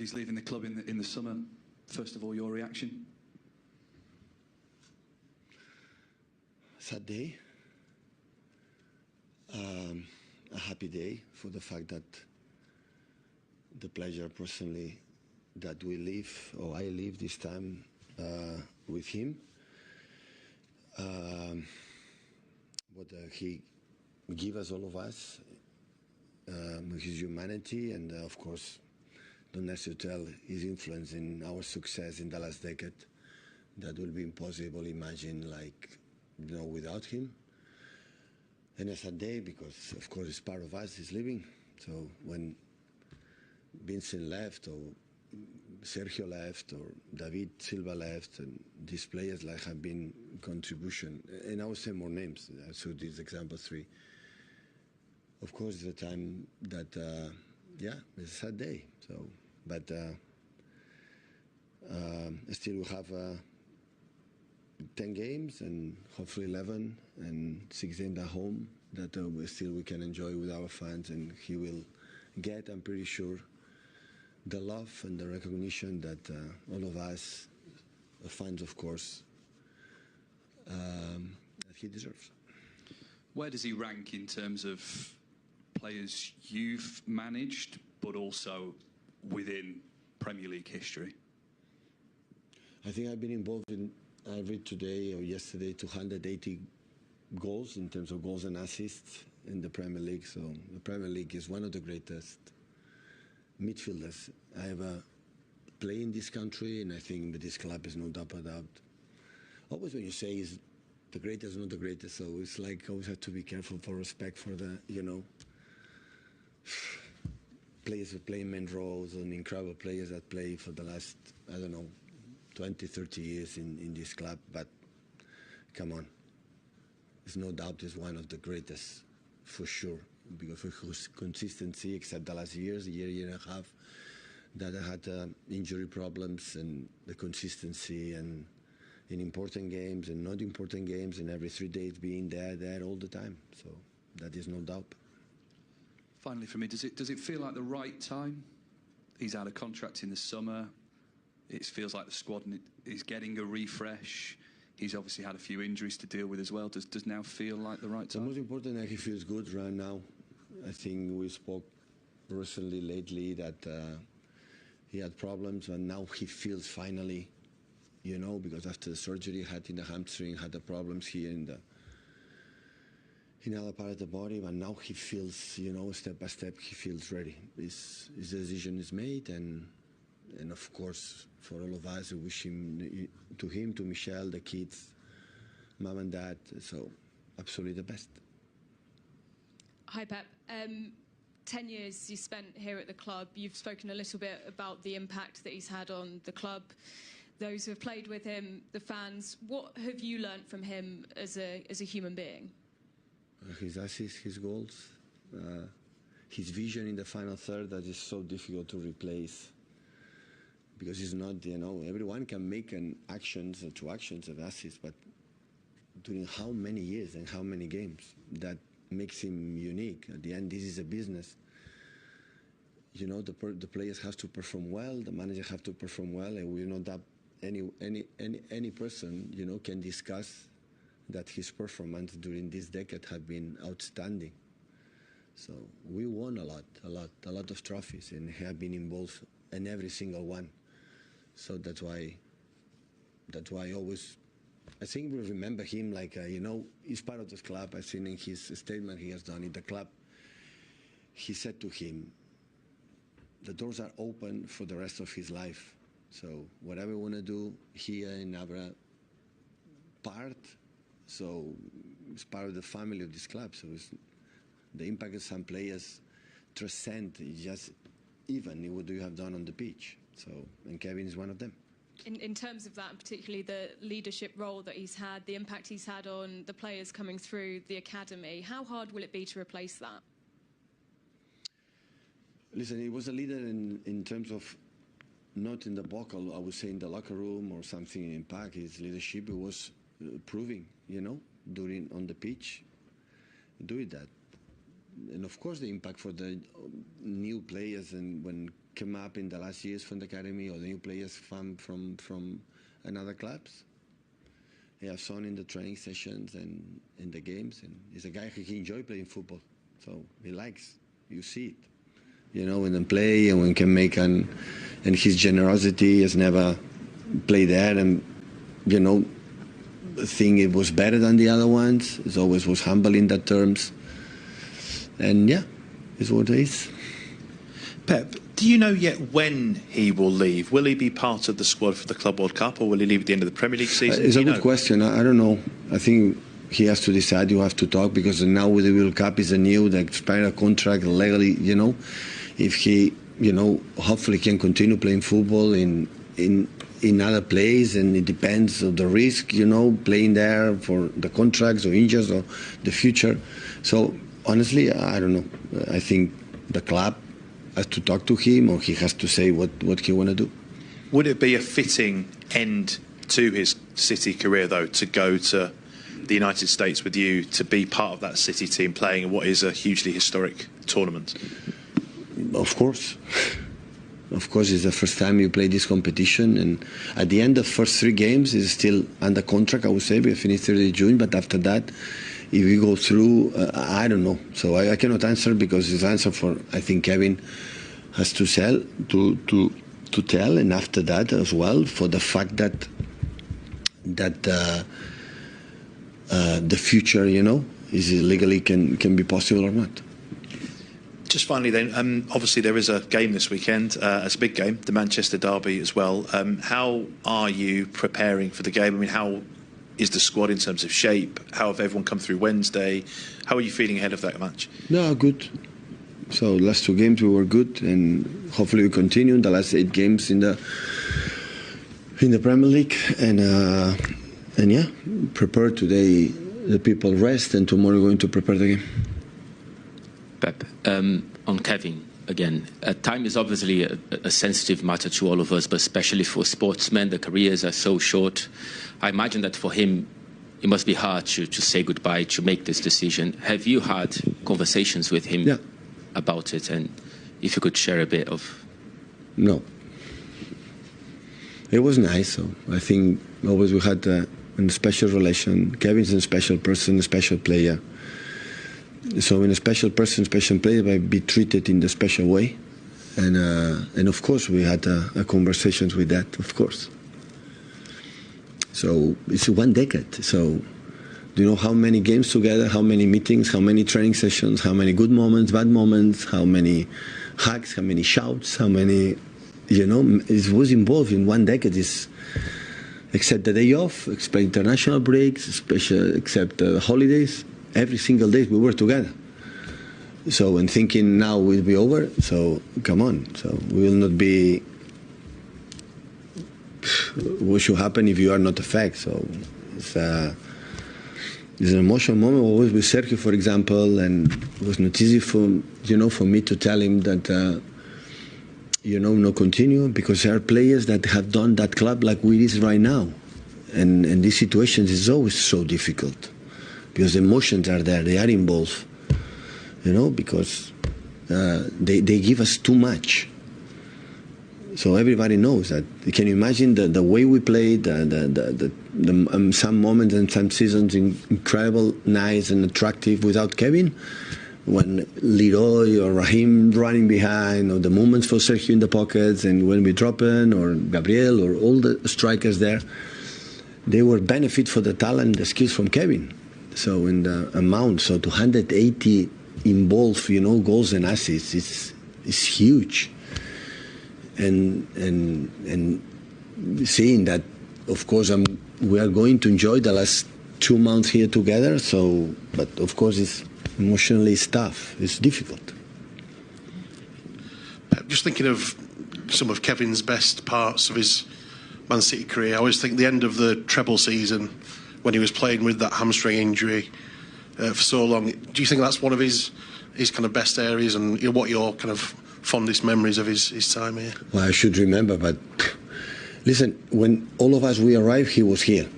He's leaving the club in the summer. First of all, your reaction? Sad day. A happy day for the fact that the pleasure personally that we live, or I live this time with him. What he gave us, all of us, his humanity, and of course, don't necessarily tell his influence in our success in the last decade. That will be impossible, imagine, like, you know, without him. And a sad day because, of course, it's part of us, he's leaving. So when Vincent left, or Sergio left, or David Silva left, and these players like have been contribution, and I will say more names, so these example 3. Of course, the time that, yeah, it's a sad day. So, but still we have 10 games and hopefully 11 and 6 games at home that we can enjoy with our fans, and he will get, I'm pretty sure, the love and the recognition that all of us, fans of course, that he deserves. Where does he rank in terms of players you've managed, but also within Premier League history? I think I've been involved in, I read today or yesterday, 280 goals in terms of goals and assists in the Premier League. So the Premier League is one of the greatest midfielders I ever play in this country, and I think that this club is no doubt about. Always when you say is the greatest, not the greatest, so it's like always have to be careful for respect for the, you know, players who play main roles and incredible players that play for the last, I don't know, 20, 30 years in this club. But come on, there's no doubt he's one of the greatest for sure, because of his consistency, except the last year and a half, that I had injury problems, and the consistency, and in important games and not important games, and every 3 days being there all the time. So that is no doubt. Finally, for me, does it feel like the right time? He's out of contract in the summer. It feels like the squad is getting a refresh. He's obviously had a few injuries to deal with as well. Does now feel like the right time? The most important that he feels good right now. I think we spoke recently, lately, that he had problems, and now he feels finally, you know, because after the surgery he had in the hamstring, had the problems here in other part of the body, but now he feels, you know, step by step, he feels ready. His decision is made, and of course, for all of us, we wish him, to Michelle, the kids, mom and dad, so absolutely the best. Hi, Pep. 10 years you spent here at the club. You've spoken a little bit about the impact that he's had on the club, those who have played with him, the fans. What have you learned from him as a human being? His assists, his goals, his vision in the final third that is so difficult to replace. Because he's not, you know, everyone can make an actions or 2 actions of assists, but during how many years and how many games, that makes him unique. At the end, this is a business. You know, the players have to perform well, the manager have to perform well, and we know that any person, you know, can discuss that his performance during this decade have been outstanding. So we won a lot of trophies, and have been involved in every single one. So that's why always, I think we remember him like, you know, he's part of this club. I've seen in his statement he has done in the club, he said to him, the doors are open for the rest of his life. So whatever we want to do here in our part, so it's part of the family of this club. So it's, the impact of some players transcend just even what you have done on the pitch. So, and Kevin is one of them. In terms of that, and particularly the leadership role that he's had, the impact he's had on the players coming through the academy, how hard will it be to replace that? Listen, he was a leader in terms of not in the vocal, I would say in the locker room or something in impact. His leadership was proving, you know, on the pitch, doing that. And of course, the impact for the new players and when came up in the last years from the academy or the new players from another clubs. Yeah, I've seen in the training sessions and in the games, and he's a guy who enjoys playing football, so he likes. You see it, you know, when they play and when can make and his generosity has never played there, and you know, think it was better than the other ones. It always was humble in that terms. And yeah, it's what it is. Pep, do you know yet when he will leave? Will he be part of the squad for the Club World Cup, or will he leave at the end of the Premier League season? It's a good question. I don't know. I think he has to decide. You have to talk, because now with the World Cup is a new, the expired contract legally, you know. If he, you know, hopefully can continue playing football in other places, and it depends on the risk, you know, playing there for the contracts or injuries or the future. So honestly, I don't know. I think the club has to talk to him, or he has to say what he want to do. Would it be a fitting end to his City career, though, to go to the United States with you, to be part of that City team playing in what is a hugely historic tournament? Of course. Of course, it's the first time you play this competition, and at the end of the first 3 games, he's still under contract, I would say. We finished 30 June, but after that, if we go through, I don't know. So I cannot answer, because his answer for, I think Kevin has to tell, and after that as well, for the fact that the future, you know, is legally can be possible or not. Just finally then, obviously there is a game this weekend, it's a big game, the Manchester Derby as well. How are you preparing for the game? I mean, how is the squad in terms of shape? How have everyone come through Wednesday? How are you feeling ahead of that match? No, good. So last 2 games we were good, and hopefully we continue in the last 8 games in the Premier League, and yeah, prepare today. The people rest, and tomorrow we're going to prepare the game. Pep, on Kevin again, time is obviously a sensitive matter to all of us, but especially for sportsmen, the careers are so short. I imagine that for him, it must be hard to say goodbye, to make this decision. Have you had conversations with him about it? And if you could share a bit of... No. It was nice. So I think always we had a special relation. Kevin's a special person, a special player. So when a special person, special player, might be treated in the special way. And of course we had a conversations with that, of course. So it's 1 decade. So do you know how many games together, how many meetings, how many training sessions, how many good moments, bad moments, how many hugs, how many shouts, how many, you know, it was involved in 1 decade. Except the day off, except international breaks, except holidays, every single day we were together. So when thinking now will be over, so come on. So we will not be... What should happen if you are not a fact? So it's an emotional moment. Always with Sergio, for example, and it was not easy for me to tell him that no continue, because there are players that have done that club like we is right now, and these situations is always so difficult because the emotions are there, they are involved, because they give us too much. So everybody knows that. Can you imagine the way we played, some moments and some seasons incredible, nice and attractive without Kevin? When Leroy or Raheem running behind, or the moments for Sergio in the pockets, and when we drop in, or Gabriel, or all the strikers there, they were benefit for the talent, the skills from Kevin. So in the amount, so 280 involved, goals and assists, it's huge. And seeing that, of course, we are going to enjoy the last 2 months here together. So, but of course, it's emotionally tough. It's difficult. Just thinking of some of Kevin's best parts of his Man City career, I always think the end of the treble season when he was playing with that hamstring injury for so long. Do you think that's one of his kind of best areas, and what your kind of fondest memories of his time here? Well, I should remember, but listen, when all of us we arrived, he was here,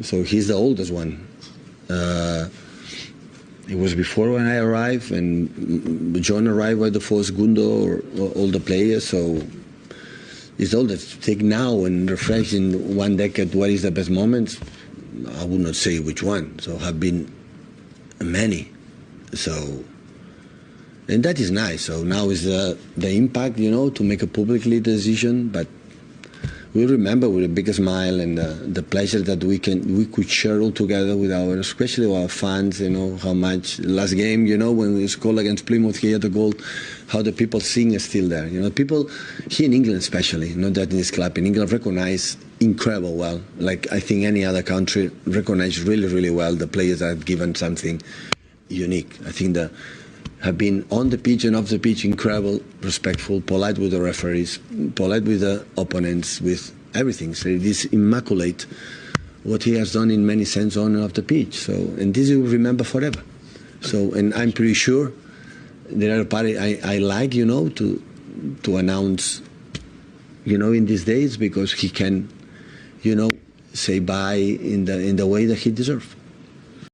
so he's the oldest one. It was before when I arrived, and John arrived by the first Gundo or all the players. So it's all that take now and refresh in 1 decade. What is the best moments? I would not say which one. So have been many. So, and that is nice. So now is the impact, you know, to make a publicly decision, but we remember with a big smile and the pleasure that we could share all together with our, especially our fans. You know how much last game, you know, when we scored against Plymouth, he had the goal. How the people sing is still there. You know, people here in England, especially, not that in this club, in England, recognize incredible well. Like I think any other country recognize really, really well the players that have given something unique. I think that have been on the pitch and off the pitch incredible, respectful, polite with the referees, polite with the opponents, with everything. So it is immaculate what he has done in many sense on and off the pitch. So, and this you will remember forever. So, and I'm pretty sure there are a party I like, you know, to announce, you know, in these days, because he can, you know, say bye in the way that he deserves.